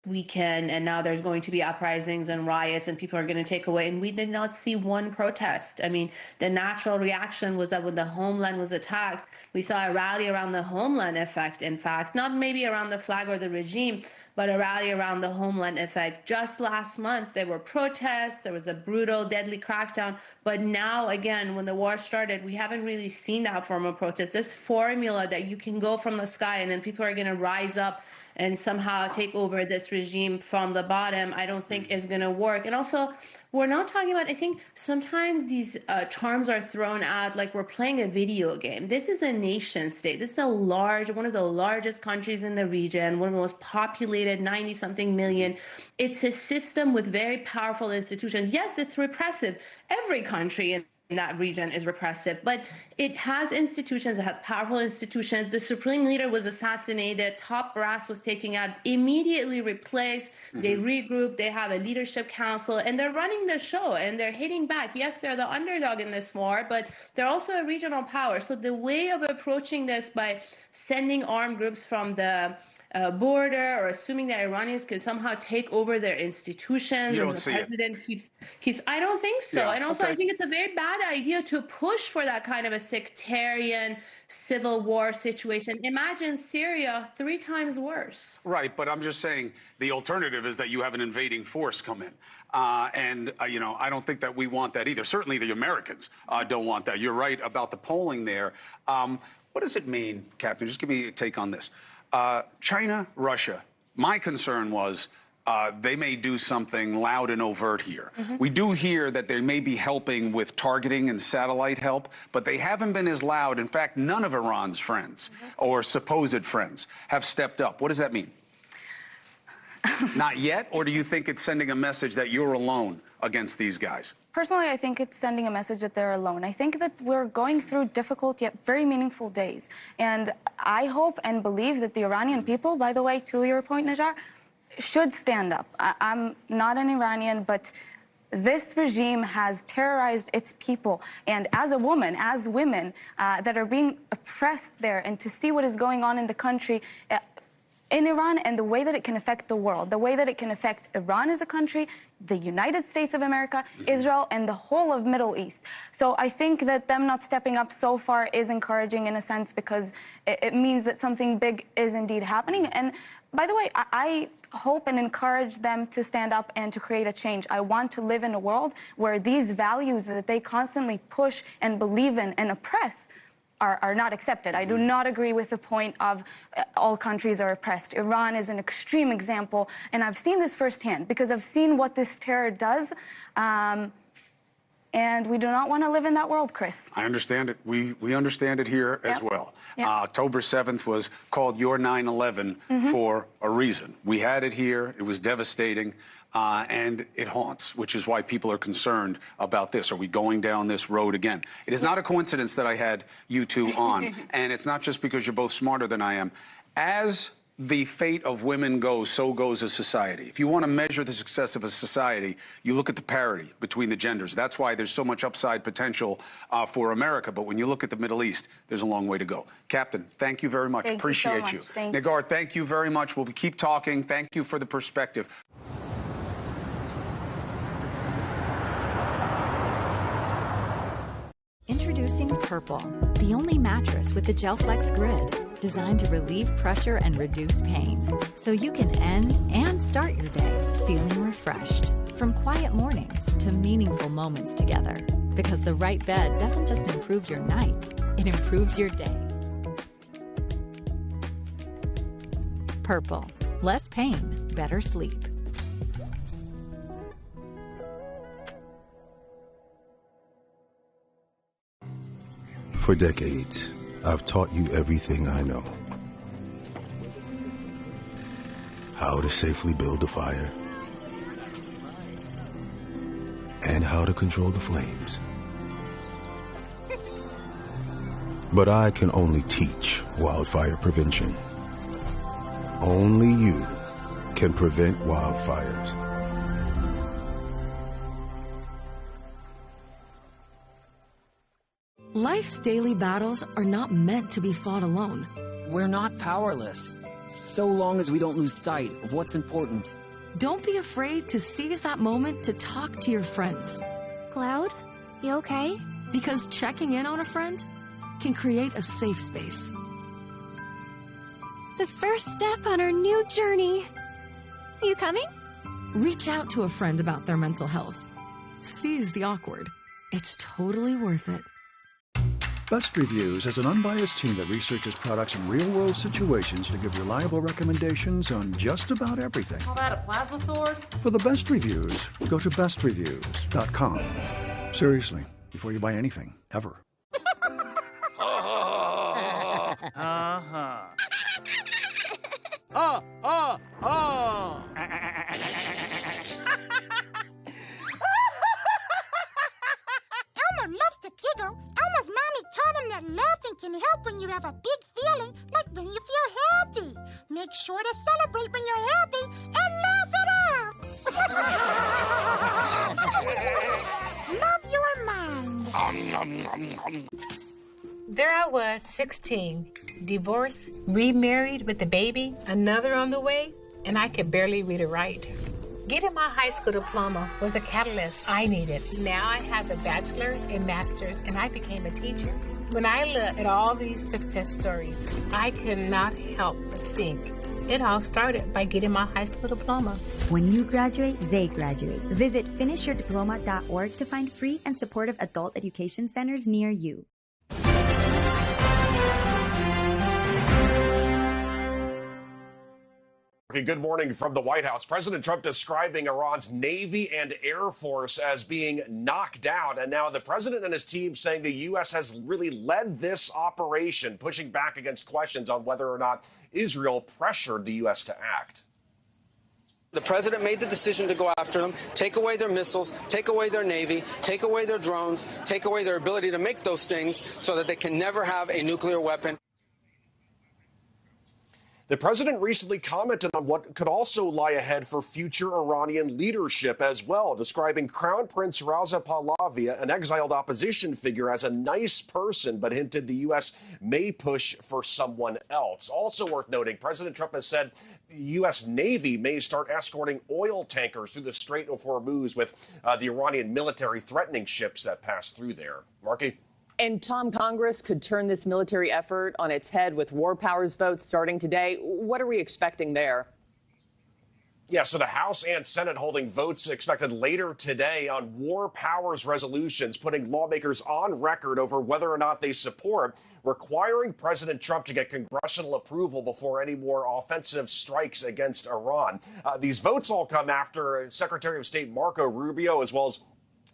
weekend, and now there's going to be uprisings and riots and people are going to take away, and we did not see one protest. I mean, the natural reaction was that when the homeland was attacked, we saw a rally around the homeland effect. In fact, not maybe around the flag or the regime, but a rally around the homeland effect. Just last month there were protests, there was a brutal deadly crackdown, but now again, when the war started, we haven't really seen that form of protest. This formula that you can go from the sky and then people are going to rise up and somehow take over this regime from the bottom, I don't think is going to work. And also, we're not talking about, I think sometimes these terms are thrown out like we're playing a video game. This is a nation state. This is one of the largest countries in the region, one of the most populated, 90 something million. It's a system with very powerful institutions. Yes, it's repressive. Every country in that region is repressive, but it has institutions, it has powerful institutions. The supreme leader was assassinated, top brass was taken out, immediately replaced. They regroup, they have a leadership council, and they're running the show and they're hitting back. Yes, they're the underdog in this war, but they're also a regional power. So the way of approaching this by sending armed groups from the border or assuming that Iranians can somehow take over their institutions as the president keeps I don't think so. And also I think it's a very bad idea to push for that kind of a sectarian civil war situation. Imagine Syria 3 times worse. Right, but I'm just saying the alternative is that you have an invading force come in. You know, I don't think that we want that either. Certainly the Americans don't want that. You're right about the polling there. What does it mean, Captain? Just give me a take on this. China, Russia, my concern was they may do something loud and overt here. We do hear that they may be helping with targeting and satellite help, but they haven't been as loud. In fact, none of Iran's friends or supposed friends have stepped up. What does that mean? Not yet? Or do you think it's sending a message that you're alone against these guys? Personally, I think it's sending a message that they're alone. I think that we're going through difficult yet very meaningful days. And I hope and believe that the Iranian people, by the way, to your point, Najjar, should stand up. I'm not an Iranian, but this regime has terrorized its people. And as a woman, as women that are being oppressed there, and to see what is going on in the country, in Iran, and the way that it can affect the world, the way that it can affect Iran as a country, the United States of America, Israel, and the whole of Middle East. So I think that them not stepping up so far is encouraging in a sense, because it means that something big is indeed happening. And by the way, I hope and encourage them to stand up and to create a change. I want to live in a world where these values that they constantly push and believe in and oppress are not accepted. I do not agree with the point of all countries are oppressed. Iran is an extreme example, and I've seen this firsthand because I've seen what this terror does, and we do not want to live in that world, Chris. I understand it. We understand it here as well. October 7th was called your 9/11 for a reason. We had it here. It was devastating. And it haunts, which is why people are concerned about this. Are we going down this road again? It is not a coincidence that I had you two on, and it's not just because you're both smarter than I am. As the fate of women goes, so goes a society. If you want to measure the success of a society, you look at the parity between the genders. That's why there's so much upside potential for America. But when you look at the Middle East, there's a long way to go. Captain, thank you very much. Appreciate you. Negar, thank you very much. We'll keep talking. Thank you for the perspective. Introducing Purple, the only mattress with the GelFlex grid, designed to relieve pressure and reduce pain, so you can end and start your day feeling refreshed. From quiet mornings to meaningful moments together, because the right bed doesn't just improve your night, it improves your day. Purple, less pain, better sleep. For decades, I've taught you everything I know. How to safely build a fire, and how to control the flames. But I can only teach wildfire prevention. Only you can prevent wildfires. Life's daily battles are not meant to be fought alone. We're not powerless. so long as we don't lose sight of what's important. Don't be afraid to seize that moment to talk to your friends. Cloud, you okay? Because checking in on a friend can create a safe space. The first step on our new journey. You coming? Reach out to a friend about their mental health. Seize the awkward. It's totally worth it. Best Reviews is an unbiased team that researches products in real-world situations to give reliable recommendations on just about everything. Call that a plasma sword? For the best reviews, go to bestreviews.com. Seriously, before you buy anything, ever. Elmo loves to giggle. Elmo's mommy told him that laughing can help when you have a big feeling, like when you feel happy. Make sure to celebrate when you're happy and laugh it out. Love your mind. There I was, 16, divorced, remarried with a baby, another on the way, and I could barely read or write. Getting my high school diploma was a catalyst I needed. Now I have a bachelor's and master's, and I became a teacher. When I look at all these success stories, I could not help but think it all started by getting my high school diploma. When you graduate, they graduate. Visit finishyourdiploma.org to find free and supportive adult education centers near you. Okay, good morning from the White House. President Trump describing Iran's Navy and Air Force as being knocked out. And now the president and his team saying the U.S. has really led this operation, pushing back against questions on whether or not Israel pressured the U.S. to act. The president made the decision to go after them, take away their missiles, take away their Navy, take away their drones, take away their ability to make those things so that they can never have a nuclear weapon. The president recently commented on what could also lie ahead for future Iranian leadership as well, describing Crown Prince Reza Pahlavi, an exiled opposition figure, as a nice person, but hinted the U.S. may push for someone else. Also worth noting, President Trump has said the U.S. Navy may start escorting oil tankers through the Strait of Hormuz with the Iranian military threatening ships that pass through there. Marky? And Tom, Congress could turn this military effort on its head with war powers votes starting today. What are we expecting there? Yeah, so the House and Senate holding votes expected later today on war powers resolutions, putting lawmakers on record over whether or not they support requiring President Trump to get congressional approval before any more offensive strikes against Iran. These votes all come after Secretary of State Marco Rubio, as well as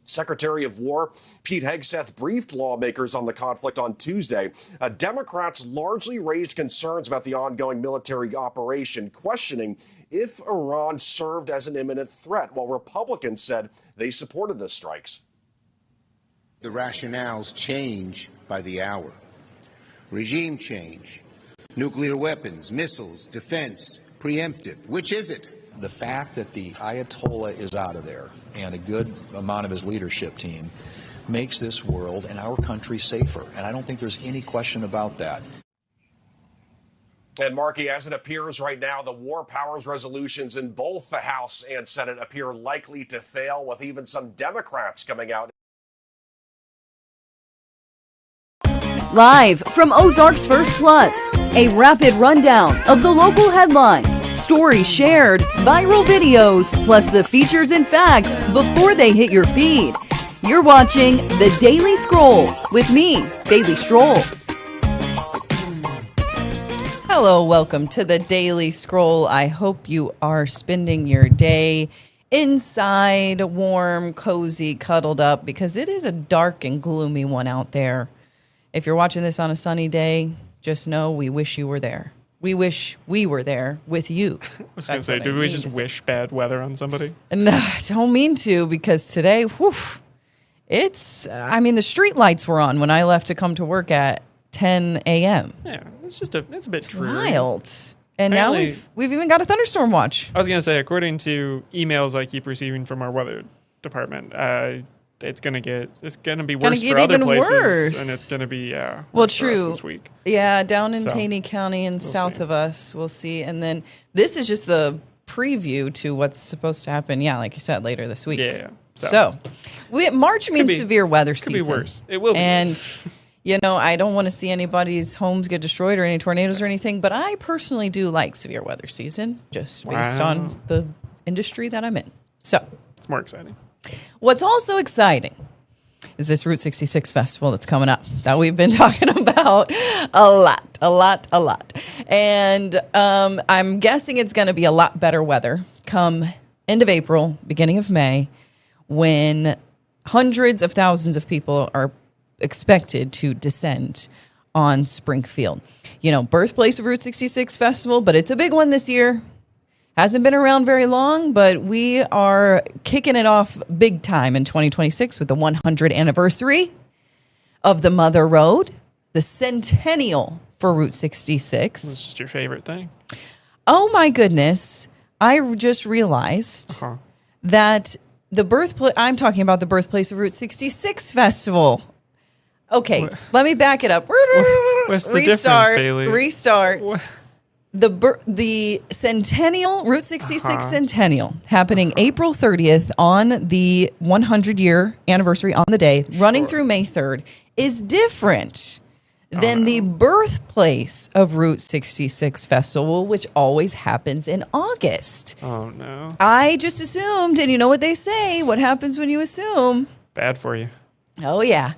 Secretary of War Pete Hegseth, briefed lawmakers on the conflict on Tuesday. Democrats largely raised concerns about the ongoing military operation, questioning if Iran served as an imminent threat, while Republicans said they supported the strikes. The rationales change by the hour. Regime change, nuclear weapons, missiles, defense, preemptive. Which is it? The fact that the Ayatollah is out of there and a good amount of his leadership team makes this world and our country safer. And I don't think there's any question about that. And Marky, as it appears right now, the war powers resolutions in both the House and Senate appear likely to fail, with even some Democrats coming out. Live from Ozarks First Plus, a rapid rundown of the local headlines, stories shared, viral videos, plus the features and facts before they hit your feed. You're watching The Daily Scroll with me, Bailey Stroll. Hello, welcome to The Daily Scroll. I hope you are spending your day inside, warm, cozy, cuddled up, because it is a dark and gloomy one out there. If you're watching this on a sunny day, just know we wish you were there. We wish we were there with you. I was going to say, do we just wish bad weather on somebody? No, I don't mean to, because today, the street lights were on when I left to come to work at 10 a.m. Yeah, it's a bit dreary. Wild. And apparently, now we've even got a thunderstorm watch. I was going to say, according to emails I keep receiving from our weather department, it's gonna be Gonna worse get for other even places, worse. and it's gonna be Well, worse for us true. this week. Yeah, down in So, Taney County and we'll south see. of us, we'll see. And then this is just the preview to what's supposed to happen. Yeah, like you said, later this week. Yeah. So, March means be- severe weather could be season. worse. It will be. And I don't want to see anybody's homes get destroyed or any tornadoes or anything. But I personally do like severe weather season, just based Wow. on the industry that I'm in. So It's more exciting. what's also exciting is this Route 66 festival that's coming up that we've been talking about a lot. And I'm guessing it's going to be a lot better weather come end of April, beginning of May, when hundreds of thousands of people are expected to descend on Springfield. Birthplace of Route 66 festival, but it's a big one this year. Hasn't been around very long, but we are kicking it off big time in 2026 with the 100th anniversary of the Mother Road, the centennial for Route 66. It's just your favorite thing. Oh my goodness. I just realized that I'm talking about the birthplace of Route 66 festival. Okay, let me back it up. What's the difference, Bailey? Restart. The centennial, Route 66 centennial, happening April 30th on the 100-year anniversary on the day, running through May 3rd, is different than the birthplace of Route 66 festival, which always happens in August. Oh, no. I just assumed, and you know what they say, what happens when you assume? Bad for you. Oh, yeah.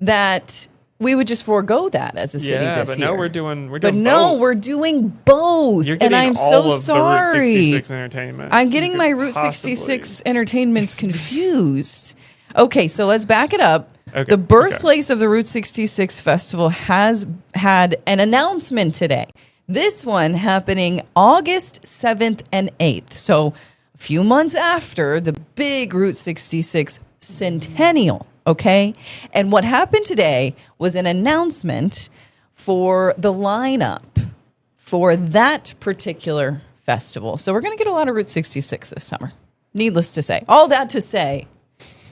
That we would just forego that as a city this but year. no, we're doing no, we're doing both. You're getting and I'm all so of sorry. the Route 66 entertainment. I'm getting my Route 66 entertainments confused. Okay, so let's back it up. The birthplace of the Route 66 festival has had an announcement today. This one happening August 7th and 8th. So a few months after the big Route 66 centennial. Okay. And what happened today was an announcement for the lineup for that particular festival. So we're going to get a lot of Route 66 this summer. Needless to say. All that to say,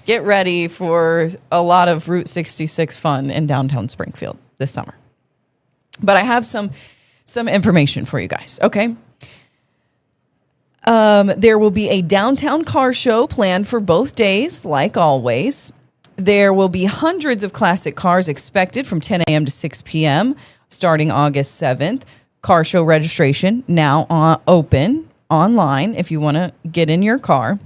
get ready for a lot of Route 66 fun in downtown Springfield this summer. But I have some information for you guys. Okay. There will be a downtown car show planned for both days, like always. There will be hundreds of classic cars expected from 10 a.m. to 6 p.m. starting August 7th. Car show registration now open online if you want to get in your car.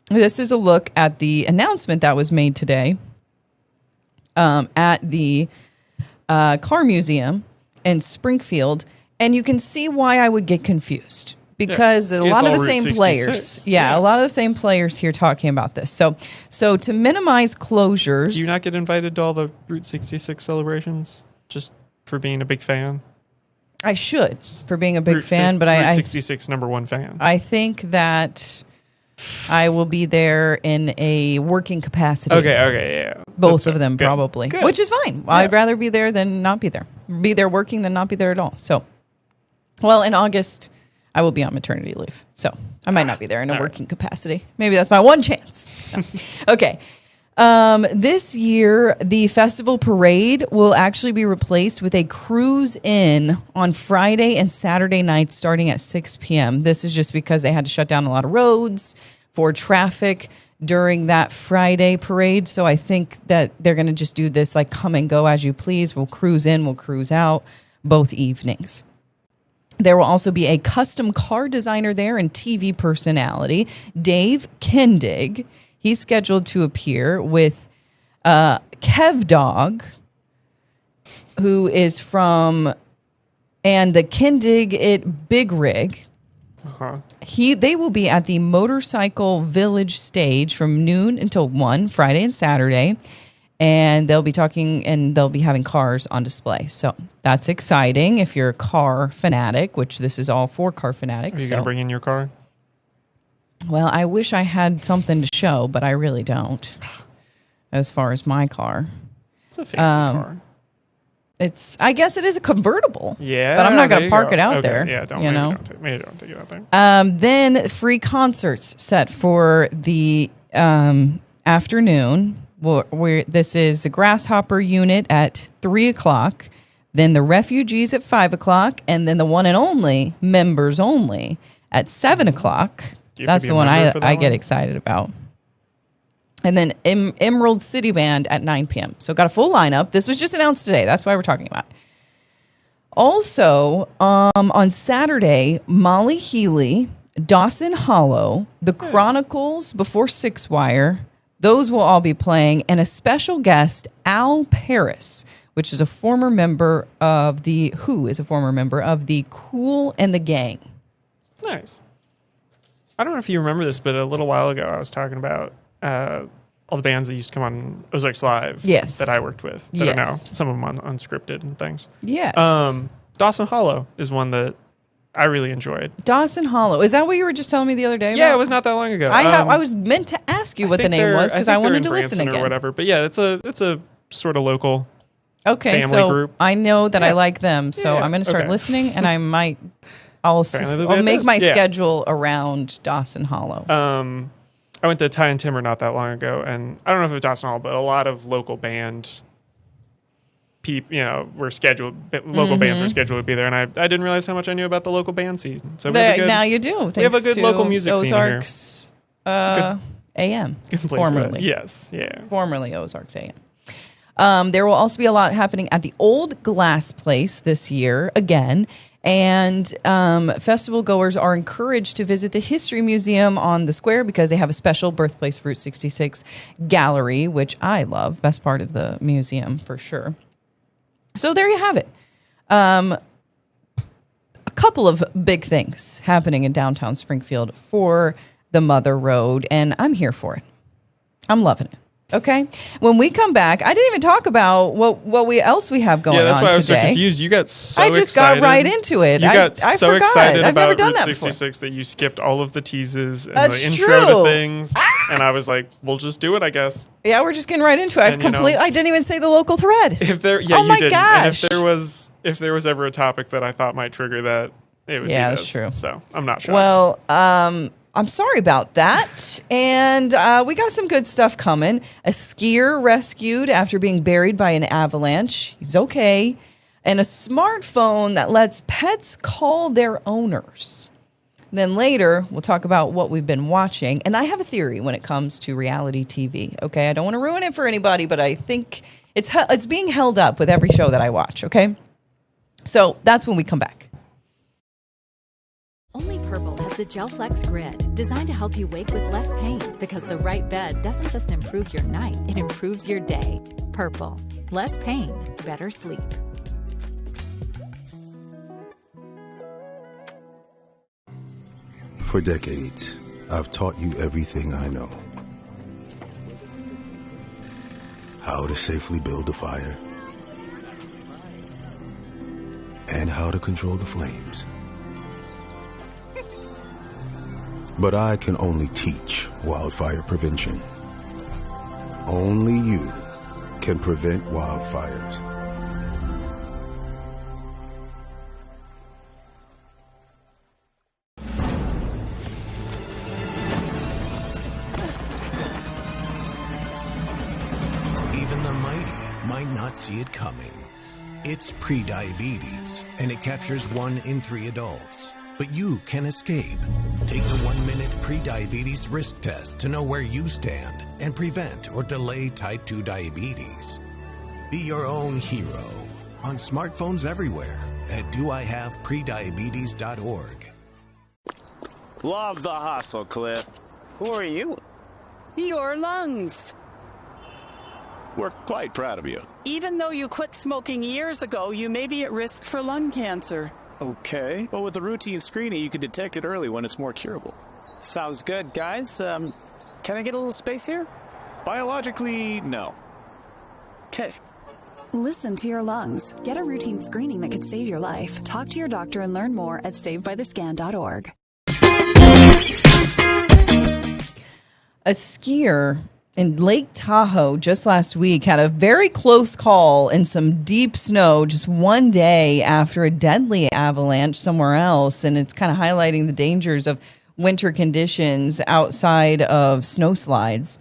This is a look at the announcement that was made today at the Car Museum in Springfield. And you can see why I would get confused. Because a lot of the same players. Yeah, a lot of the same players here talking about this. So to minimize closures. Do you not get invited to all the Route 66 celebrations just for being a big fan? I should, for being a big fan, but Route 66 number one fan. I think that I will be there in a working capacity. Okay, yeah. Both of them probably, Good. which is fine. Yeah. I'd rather be there than not be there. Be there working than not be there at all. So, well, in August, I will be on maternity leave. So I might not be there in a working capacity. Maybe that's my one chance. No. Okay. This year, the festival parade will actually be replaced with a cruise in on Friday and Saturday nights starting at 6 p.m. This is just because they had to shut down a lot of roads for traffic during that Friday parade. So I think that they're going to just do this like come and go as you please. We'll cruise in, we'll cruise out both evenings. There will also be a custom car designer there and TV personality, Dave Kindig. He's scheduled to appear with Kev Dog, who is from, and the Kindig Big Rig. They will be at the Motorcycle Village stage from noon until 1, Friday and Saturday. And they'll be talking and they'll be having cars on display. So that's exciting if you're a car fanatic, which this is all for car fanatics. Are you going to bring in your car? Well, I wish I had something to show, but I really don't. As far as my car. It's a fancy car. I guess it is a convertible. Yeah. But I'm not going to park it out there. Yeah, don't maybe don't take it out there. Then free concerts set for the afternoon. This is the Grasshopper unit at 3 o'clock, then the Refugees at 5 o'clock, and then the one and only Members Only at 7 o'clock. That's the one I get excited about. And then Emerald City Band at 9 p.m. So got a full lineup. This was just announced today. That's why we're talking about it. Also, on Saturday, Molly Healy, Dawson Hollow, The Chronicles Before Six Wire, those will all be playing, and a special guest, Al Paris, which is a former member of the Kool and the Gang. Nice. I don't know if you remember this, but a little while ago I was talking about all the bands that used to come on Ozarks Live that I worked with that are now some of them on Unscripted and things. Yes. Dawson Hollow is one that I really enjoyed. Dawson Hollow. Is that what you were just telling me the other day about? Yeah, it was not that long ago. I was meant to ask you what the name was because I wanted to listen again. Or whatever. But yeah, it's a sort of local family group. I know that I like them, so I'm going to start listening, and I'll make my schedule around Dawson Hollow. I went to Ty and Timber not that long ago, and I don't know if it was Dawson Hollow, but a lot of local band were scheduled. Local bands were scheduled to be there, and I didn't realize how much I knew about the local band scene. So now you do. We have a good local music Ozarks, scene here. AM, formerly. Yes, yeah. Formerly Ozarks AM. There will also be a lot happening at the Old Glass Place this year again. And festival goers are encouraged to visit the History Museum on the square because they have a special Birthplace Route 66 gallery, which I love. Best part of the museum for sure. So there you have it. A couple of big things happening in downtown Springfield for the Mother Road, and I'm here for it. I'm loving it. Okay. When we come back, I didn't even talk about what else we have going on today. Yeah, that's why I was so confused. You got so excited. I just got right into it. You got so forgot. excited I've never about done Route that 66 that you skipped all of the teases and That's the intro true. to things. And I was like, we'll just do it, I guess. Yeah, we're just getting right into it. I didn't even say the local thread. You didn't. Gosh. And if there was ever a topic that I thought might trigger that, it would be this. That's true. So I'm not sure. Well, I'm sorry about that. And we got some good stuff coming. A skier rescued after being buried by an avalanche. He's okay. And a smartphone that lets pets call their owners. Then later, we'll talk about what we've been watching. And I have a theory when it comes to reality TV. Okay, I don't want to ruin it for anybody, but I think it's being held up with every show that I watch. Okay, so that's when we come back. Only Purple has the GelFlex Grid, designed to help you wake with less pain, because the right bed doesn't just improve your night, it improves your day. Purple. Less pain, better sleep. For decades, I've taught you everything I know. How to safely build a fire, and how to control the flames. But I can only teach wildfire prevention. Only you can prevent wildfires. Even the mighty might not see it coming. It's prediabetes, and it captures 1 in 3 adults. But you can escape. Take the 1-minute prediabetes risk test to know where you stand and prevent or delay type 2 diabetes. Be your own hero on smartphones everywhere at doihaveprediabetes.org. Love the hustle, Cliff. Who are you? Your lungs. We're quite proud of you. Even though you quit smoking years ago, you may be at risk for lung cancer. Okay. Well, with the routine screening, you can detect it early when it's more curable. Sounds good, guys. Can I get a little space here? Biologically, no. Okay. Listen to your lungs. Get a routine screening that could save your life. Talk to your doctor and learn more at savedbythescan.org. A skier in Lake Tahoe just last week had a very close call in some deep snow just one day after a deadly avalanche somewhere else. And it's kind of highlighting the dangers of winter conditions outside of snow slides.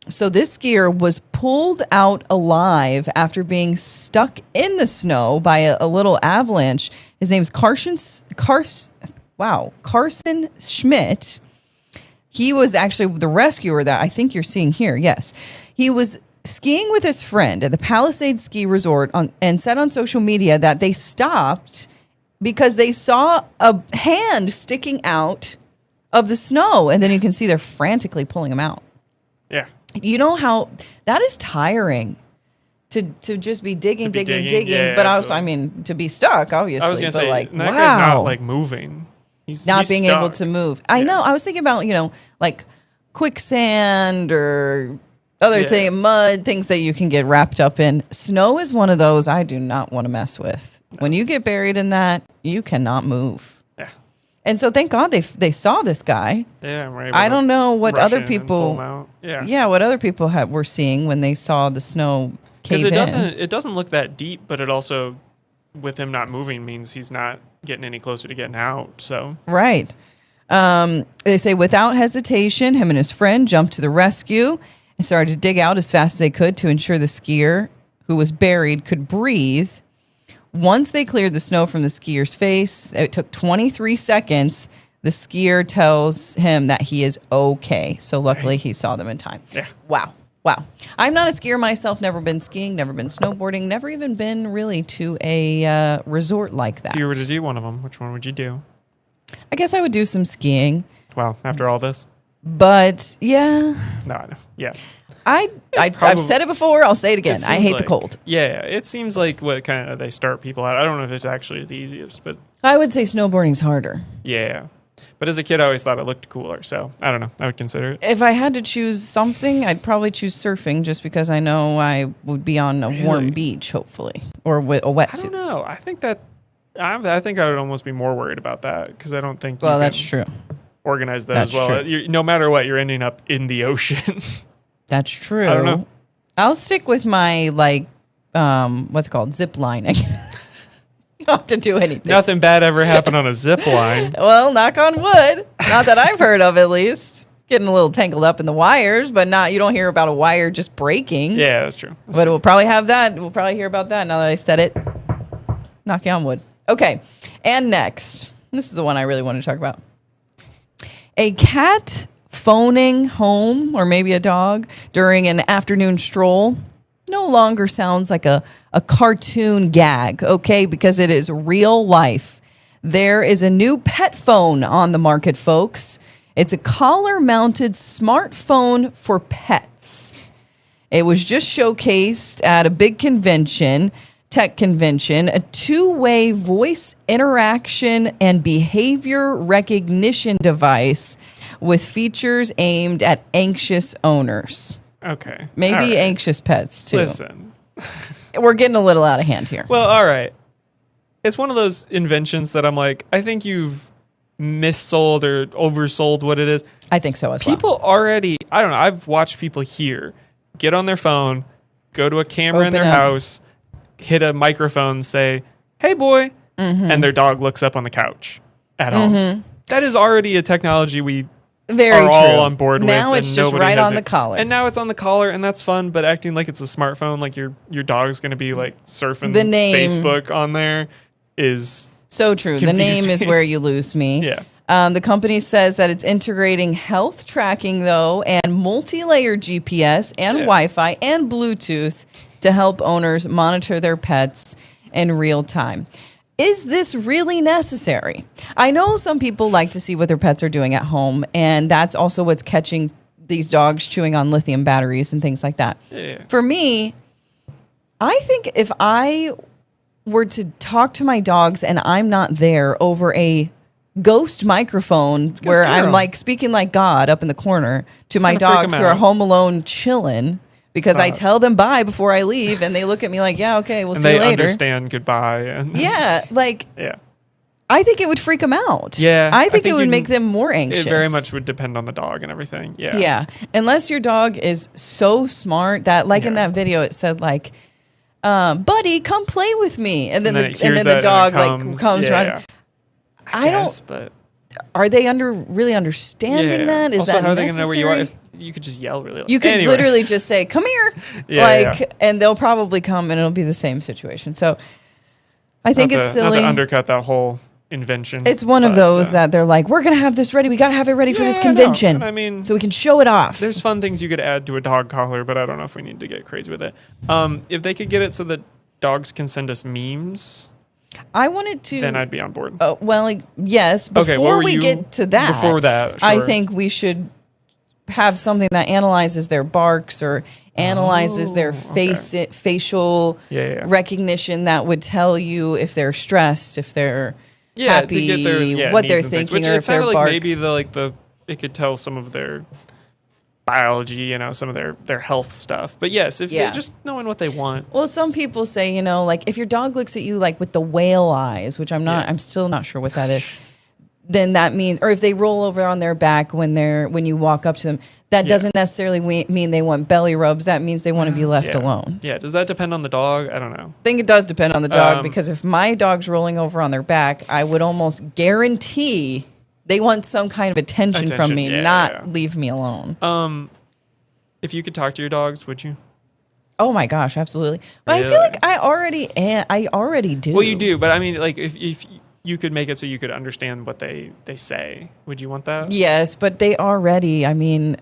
So this skier was pulled out alive after being stuck in the snow by a little avalanche. His name's Carson Schmidt. He was actually the rescuer that I think you're seeing here. Yes. He was skiing with his friend at the Palisades Ski Resort and said on social media that they stopped because they saw a hand sticking out of the snow. And then you can see they're frantically pulling him out. Yeah. You know how that is tiring to just be digging. Yeah, but also, I mean, to be stuck, obviously. I was going to say, like, that guy's not like moving. He's being stuck. able to move. I know. I was thinking about, like quicksand or other mud, things that you can get wrapped up in. Snow is one of those I do not want to mess with. No. When you get buried in that, you cannot move. Yeah. And so thank God they saw this guy. Yeah, we're able I don't know what rush other in and pull people. him out. Yeah, what other people were seeing when they saw the snow cave in. Because it doesn't look that deep, but it also, with him not moving, means he's not getting any closer to getting out. So right. They say without hesitation, him and his friend jumped to the rescue and started to dig out as fast as they could to ensure the skier who was buried could breathe. Once they cleared the snow from the skier's face, it took 23 seconds. The skier tells him that he is okay. So luckily he saw them in time. Yeah. Wow. I'm not a skier myself, never been skiing, never been snowboarding, never even been really to a resort like that. If you were to do one of them, which one would you do? I guess I would do some skiing. Wow, after all this? But, yeah. No. Yeah. I've said it before. I'll say it again. I hate the cold. Yeah, it seems like what kind of they start people out. I don't know if it's actually the easiest, but I would say snowboarding's harder. Yeah, but as a kid, I always thought it looked cooler. So I don't know. I would consider it. If I had to choose something, I'd probably choose surfing, just because I know I would be on a warm beach, hopefully, or with a wetsuit. I don't know. I think I would almost be more worried about that because I don't think. Well, that's true. Organize that as well. No matter what, you're ending up in the ocean. That's true. I don't know. I'll stick with my what's it called, zip lining. You don't have to do anything. Nothing bad ever happened on a zip line. Well, knock on wood. Not that I've heard of, at least. Getting a little tangled up in the wires, but you don't hear about a wire just breaking. Yeah, that's true. But we'll probably have that. We'll probably hear about that now that I said it. Knocking on wood. Okay. And next, this is the one I really want to talk about. A cat phoning home, or maybe a dog, during an afternoon stroll no longer sounds like a cartoon gag, okay? Because it is real life. There is a new pet phone on the market, folks. It's a collar-mounted smartphone for pets. It was just showcased at a big convention, tech convention, a two-way voice interaction and behavior recognition device with features aimed at anxious owners. Okay. Maybe anxious pets, too. Listen. We're getting a little out of hand here. Well, all right. It's one of those inventions that I'm like, I think you've missold or oversold what it is. I think so as well. People already, I don't know, I've watched people here get on their phone, go to a camera in their house, hit a microphone, say, "Hey, boy," and their dog looks up on the couch at home. That is already a technology we are all on board with. Now it's just right on the collar. And now it's on the collar, and that's fun, but acting like it's a smartphone, like your dog's going to be like surfing the name, Facebook on there is so true. Confusing. The name is where you lose me. Yeah. The company says that it's integrating health tracking, though, and multi-layer GPS and Wi-Fi and Bluetooth to help owners monitor their pets in real time. Is this really necessary? I know some people like to see what their pets are doing at home, and that's also what's catching these dogs chewing on lithium batteries and things like that. Yeah. For me, I think if I were to talk to my dogs and I'm not there over a ghost microphone where I'm like speaking like God up in the corner to my dogs who are home alone chilling, because I tell them bye before I leave and they look at me like, yeah, okay, we'll see you later. And they understand goodbye. And yeah, like, yeah. I think it would freak them out. Yeah. I think it would make them more anxious. It very much would depend on the dog and everything. Yeah. Yeah. Unless your dog is so smart that, like in that video, it said like, buddy, come play with me. And then the dog comes running. Yeah. I don't. But are they really understanding that? Is also, that how are necessary? they going to know where you are? you could just yell really loud. You could literally just say, "Come here," and they'll probably come, and it'll be the same situation. So I think it's silly. Not to undercut that whole invention. It's one of those that they're like, "We're gonna have this ready. We gotta have it ready for this convention." I mean, so we can show it off. There's fun things you could add to a dog collar, but I don't know if we need to get crazy with it. If they could get it so that dogs can send us memes, I wanted to. Then I'd be on board. Well, yes. Before we get to that, sure. I think we should have something that analyzes their barks or analyzes their facial recognition that would tell you if they're stressed, if they're happy, to get their, what they're thinking, or if they're like maybe it could tell some of their biology, some of their health stuff. But yes, if they're just knowing what they want. Well, some people say, like if your dog looks at you like with the whale eyes, which I'm still not sure what that is. Then that means, or if they roll over on their back when you walk up to them, that doesn't necessarily mean they want belly rubs. That means they want to be left alone. Yeah. Does that depend on the dog? I don't know. I think it does depend on the dog because if my dog's rolling over on their back, I would almost guarantee they want some kind of attention from me, not leave me alone. If you could talk to your dogs, would you? Oh my gosh, absolutely. But I feel like I already do. Well, you do, but I mean, like if you could make it so you could understand what they say, would you want that? Yes, but they already. I mean,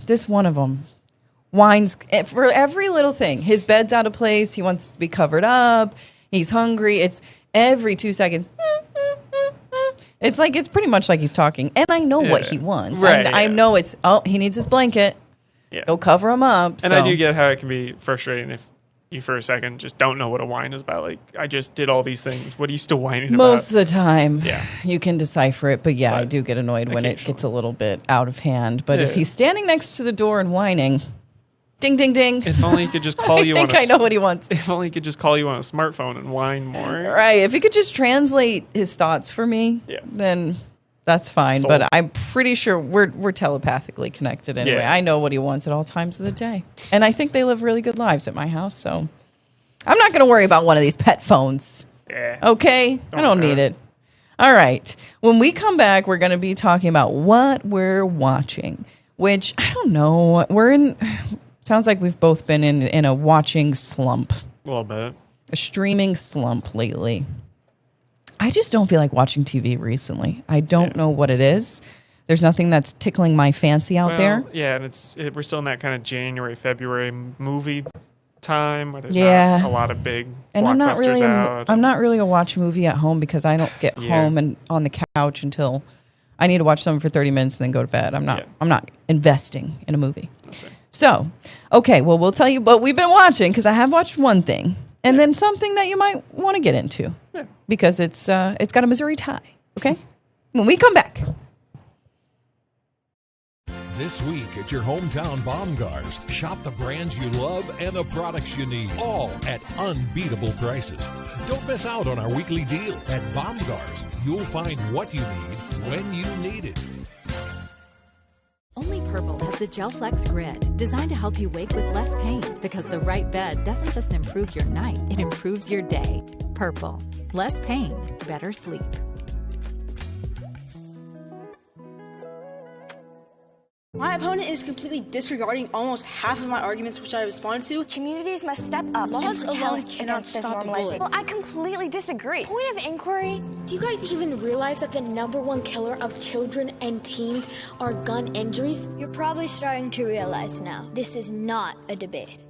this one of them whines for every little thing. His bed's out of place. He wants to be covered up. He's hungry. It's every 2 seconds. It's pretty much like he's talking, and I know what he wants. Right, I know he needs his blanket. Yeah. Go cover him up. And I do get how it can be frustrating if you for a second just don't know what a whine is about. Like, I just did all these things. What are you still whining about? Most of the time, you can decipher it. But I do get annoyed when it gets a little bit out of hand. But if he's standing next to the door and whining, ding, ding, ding. If only he could just call you I know what he wants. If only he could just call you on a smartphone and whine more. Right. If he could just translate his thoughts for me, then that's fine. But I'm pretty sure we're telepathically connected anyway. I know what he wants at all times of the day. And I think they live really good lives at my house. So I'm not going to worry about one of these pet phones. Yeah. Okay? I don't need it. All right. When we come back, we're going to be talking about what we're watching, which I don't know. Sounds like we've both been in a watching slump. A little bit. A streaming slump lately. I just don't feel like watching TV recently. I don't know what it is. There's nothing that's tickling my fancy out there. Yeah, and we're still in that kind of January, February movie time where there's not a lot of big blockbusters out. I'm not really a watch movie at home because I don't get home and on the couch until I need to watch something for 30 minutes and then go to bed. I'm not investing in a movie. Okay. So, well, we'll tell you what we've been watching because I have watched one thing and then something that you might want to get into because it's got a Missouri tie. Okay, when we come back. This week at your hometown Baumgars, shop the brands you love and the products you need, all at unbeatable prices. Don't miss out on our weekly deals. At Baumgars, you'll find what you need when you need it. Only Purple has the GelFlex Grid, designed to help you wake with less pain because the right bed doesn't just improve your night, it improves your day. Purple. Less pain, better sleep. My opponent is completely disregarding almost half of my arguments which I respond to. Communities must step up. Laws alone cannot stop the bullying. Well, I completely disagree. Point of inquiry, do you guys even realize that the #1 killer of children and teens are gun injuries? You're probably starting to realize now, this is not a debate.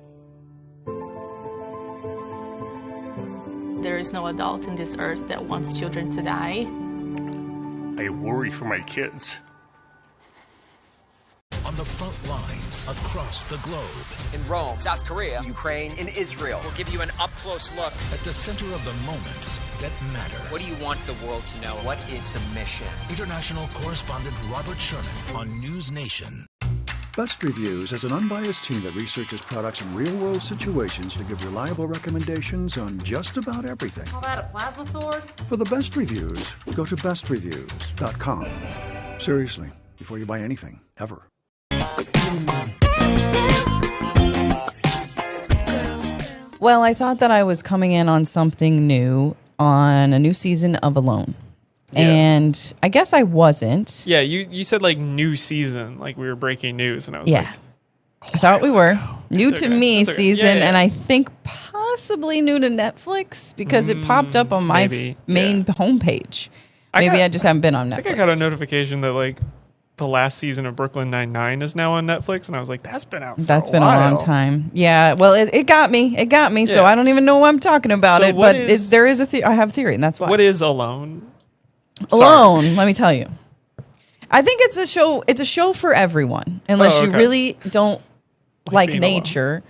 There is no adult in this earth that wants children to die. I worry for my kids. On the front lines across the globe. In Rome, South Korea, Ukraine, and Israel. We'll give you an up-close look. At the center of the moments that matter. What do you want the world to know? What is the mission? International correspondent Robert Sherman on News Nation. Best Reviews is an unbiased team that researches products in real-world situations to give reliable recommendations on just about everything. Call that a plasma sword? For the best reviews, go to bestreviews.com. Seriously, before you buy anything, ever. Well, I thought that I was coming in on something new, on a new season of Alone. And I guess I wasn't. Yeah, you said like new season, like we were breaking news, and I was like, I thought we were. New to me season, Yeah. and I think possibly new to Netflix because it popped up on my main homepage. Maybe I just haven't been on Netflix. I think I got a notification that like the last season of Brooklyn Nine-Nine is now on Netflix, and I was like, that's been out for That's a been while. a long time. Yeah, well, it got me. It got me, so Yeah. I don't even know why I'm talking about So it, what but is- there is I have a theory, and that's why. What is Alone? Alone, let me tell you. I think it's a show. It's a show for everyone, unless you really don't like being nature.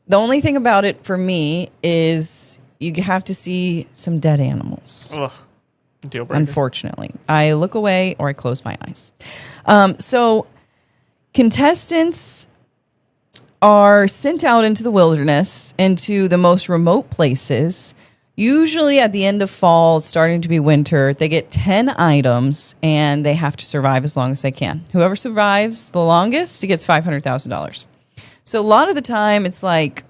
The only thing about it for me is you have to see some dead animals. Ugh. Deal breaker. Unfortunately, I look away or I close my eyes. So contestants are sent out into the wilderness, into the most remote places. Usually at the end of fall, starting to be winter, they get 10 items and they have to survive as long as they can. Whoever survives the longest, he gets $500,000. So a lot of the time it's like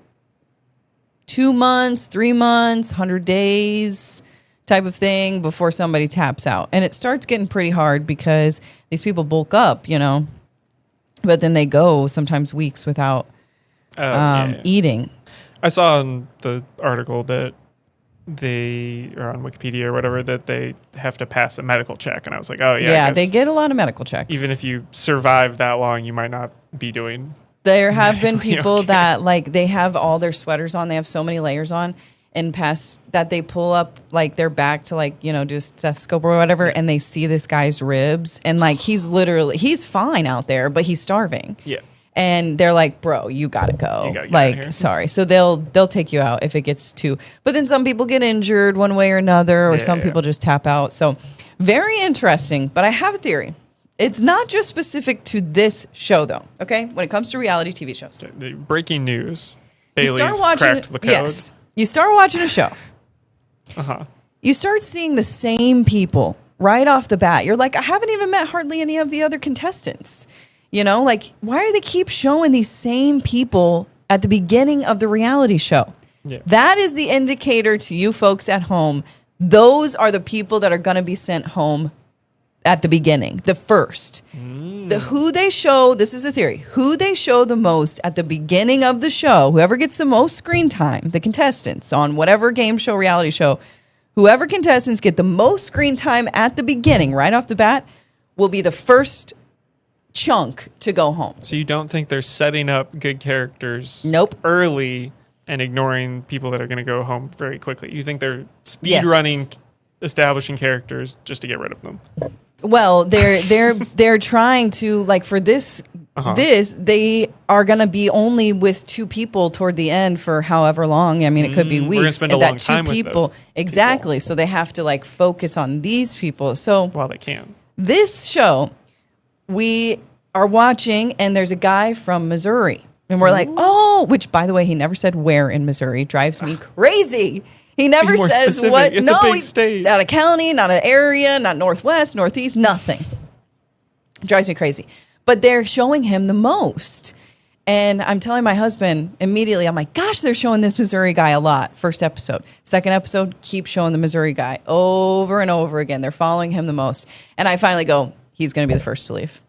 2 months, 3 months, 100 days type of thing before somebody taps out. And it starts getting pretty hard because these people bulk up, but then they go sometimes weeks without eating. I saw in the article that they are on Wikipedia or whatever that they have to pass a medical check, and I was like, oh yeah, Yeah, they get a lot of medical checks. even if you survive that long, you might not be doing. There have been medically people okay. that like they have all their sweaters on, they have so many layers on, and past that they pull up like their back to like do a stethoscope or whatever, and they see this guy's ribs, and like he's fine out there, but he's starving. Yeah. And they're like, bro, you gotta go. You gotta get out of here. Like, sorry. So they'll take you out if it gets too. But then some people get injured one way or another, or some people just tap out. So very interesting. But I have a theory. It's not just specific to this show, though. Okay, when it comes to reality TV shows, The breaking news. you Bailey's start watching. cracked the code. Yes, you start watching a show. Uh-huh. You start seeing the same people right off the bat. You're like, I haven't even met hardly any of the other contestants. Like, why do they keep showing these same people at the beginning of the reality show? Yeah. That is the indicator to you folks at home. Those are the people that are going to be sent home at the beginning, the first. Who they show, this is the theory, who they show the most at the beginning of the show, whoever gets the most screen time, the contestants on whatever game show, reality show, whoever contestants get the most screen time at the beginning, right off the bat, will be the first chunk to go home. So you don't think they're setting up good characters early and ignoring people that are going to go home very quickly? You think they're speed running, establishing characters just to get rid of them? Well, they're trying to, like, for this they are going to be only with two people toward the end for however long. I mean, it could be weeks. We're gonna spend a and that long time two with people those exactly. So they have to like focus on these people. So while they can. This show we are watching, and there's a guy from Missouri, and we're like, oh, which by the way, he never said where in Missouri. Drives me crazy. He never more says specific. what. It's no, a big he's state. not a county, not an area, not northwest, northeast, nothing. Drives me crazy. But they're showing him the most. And I'm telling my husband immediately, I'm like, gosh, they're showing this Missouri guy a lot. First episode. Second episode, keep showing the Missouri guy over and over again. They're following him the most. And I finally go, he's going to be the first to leave.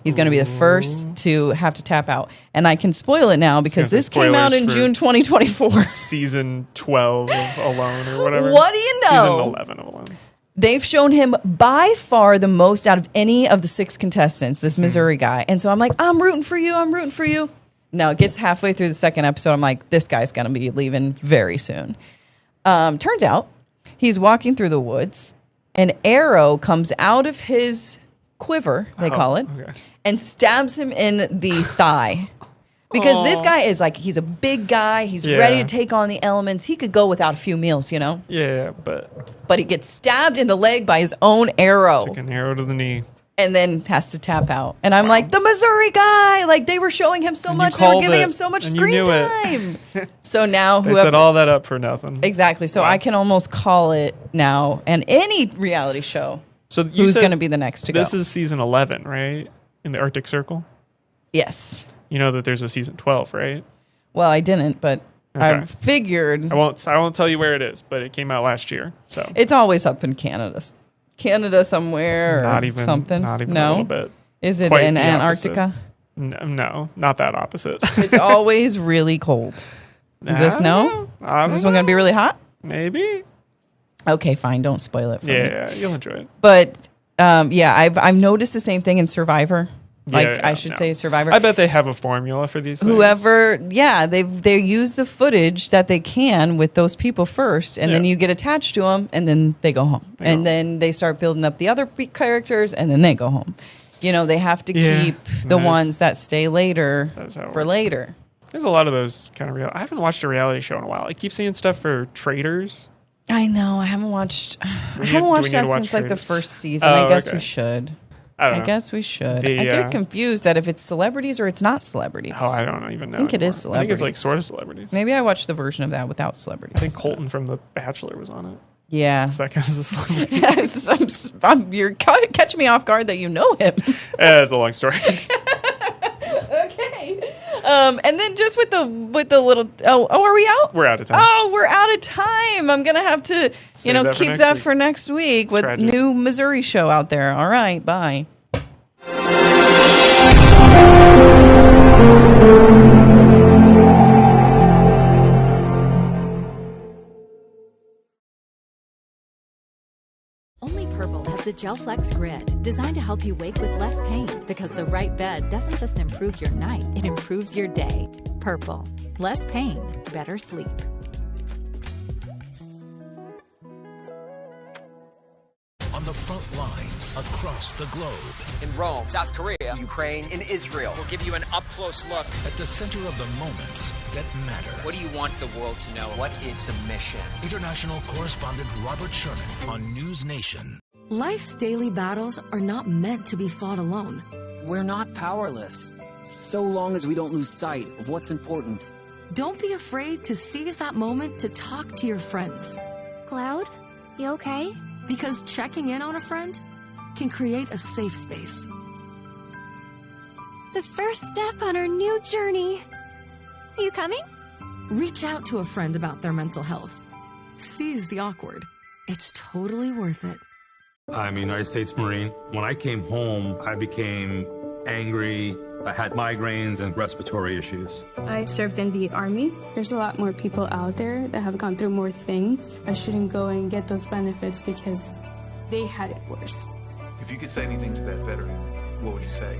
He's going to be the first to have to tap out. And I can spoil it now because this came out in June 2024. Season 12 of Alone or whatever. What do you know? Season 11 of Alone. They've shown him by far the most out of any of the 6 contestants, this Missouri guy. And so I'm like, I'm rooting for you. I'm rooting for you. No, it gets halfway through the second episode. I'm like, this guy's going to be leaving very soon. Turns out he's walking through the woods. An arrow comes out of his quiver, they call it, and stabs him in the thigh. Because this guy is like, he's a big guy. He's ready to take on the elements. He could go without a few meals, you know? Yeah, but he gets stabbed in the leg by his own arrow. Took an arrow to the knee. And then has to tap out. And I'm like, the Missouri guy! Like, they were showing him so much. They were giving him so much screen time. So now They set all that up for nothing. Exactly. So I can almost call it now. And any reality show, so who's going to be the next to go? This is season 11, right? In the Arctic Circle? Yes. You know that there's a season 12, right? Well, I didn't, but I figured. I won't tell you where it is, but it came out last year. So it's always up in Canada. Canada somewhere or something? Not even no? a little bit. Is it Quite in the Antarctica? No, not that opposite. It's always really cold. Is this no? Is this one going to be really hot? Maybe. Okay, fine. Don't spoil it for me. Yeah, you'll enjoy it. But I've noticed the same thing in Survivor. I should say Survivor. I bet they have a formula for these things. Whoever, they use the footage that they can with those people first, and then you get attached to them, and then they go home. Then they start building up the other characters, and then they go home. You know, they have to keep the ones that stay later for later. There's a lot of those kind of I haven't watched a reality show in a while. I keep seeing stuff for Traders. I know. I haven't watched that since like the first season. I guess we should. I guess we should. I get confused that if it's celebrities or it's not celebrities. Oh, I don't even know. I think anymore. it is celebrities. I think it's like sort of celebrities. Maybe I watched the version of that without celebrities. I think Colton from The Bachelor was on it. Yeah. So that counts as a celebrity. You're catching me off guard that you know him. It's a long story. Okay. And then just with the little are we out? We're out of time. Oh, we're out of time. I'm gonna have to keep that for next week with new Missouri show out there. All right, bye. Only Purple has the GelFlex Grid, designed to help you wake with less pain, because the right bed doesn't just improve your night, it improves your day. Purple. Less pain, better sleep. On the front lines across the globe. In Rome, South Korea, Ukraine, in Israel. We'll give you an up-close look. At the center of the moments that matter. What do you want the world to know? What is the mission? International correspondent Robert Sherman on News Nation. Life's daily battles are not meant to be fought alone. We're not powerless, so long as we don't lose sight of what's important. Don't be afraid to seize that moment to talk to your friends. Cloud, you okay? Because checking in on a friend can create a safe space. The first step on our new journey. You coming? Reach out to a friend about their mental health. Seize the awkward. It's totally worth it. I'm a United States Marine. When I came home, I became angry. I had migraines and respiratory issues. I served in the Army. There's a lot more people out there that have gone through more things. I shouldn't go and get those benefits because they had it worse. If you could say anything to that veteran, what would you say?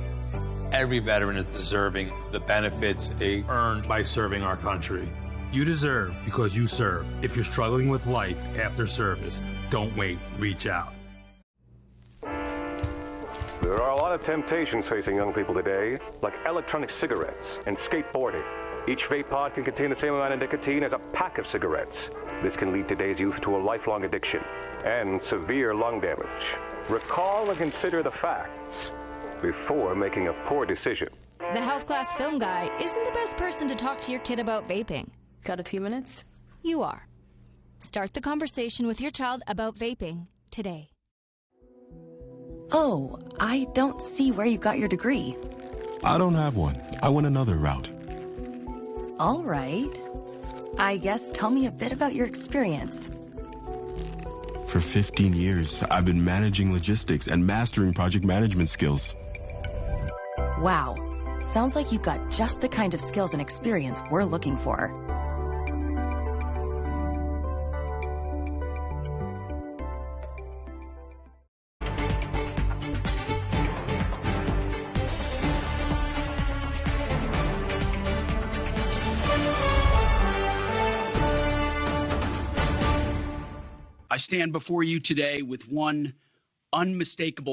Every veteran is deserving the benefits they earned by serving our country. You deserve because you serve. If you're struggling with life after service, don't wait. Reach out. There are a lot of temptations facing young people today, like electronic cigarettes and skateboarding. Each vape pod can contain the same amount of nicotine as a pack of cigarettes. This can lead today's youth to a lifelong addiction and severe lung damage. Recall and consider the facts before making a poor decision. The Health Class Film Guy isn't the best person to talk to your kid about vaping. Got a few minutes? You are. Start the conversation with your child about vaping today. Oh, I don't see where you got your degree. I don't have one. I went another route. All right. I guess tell me a bit about your experience. For 15 years, I've been managing logistics and mastering project management skills. Wow. Sounds like you've got just the kind of skills and experience we're looking for. I stand before you today with one unmistakable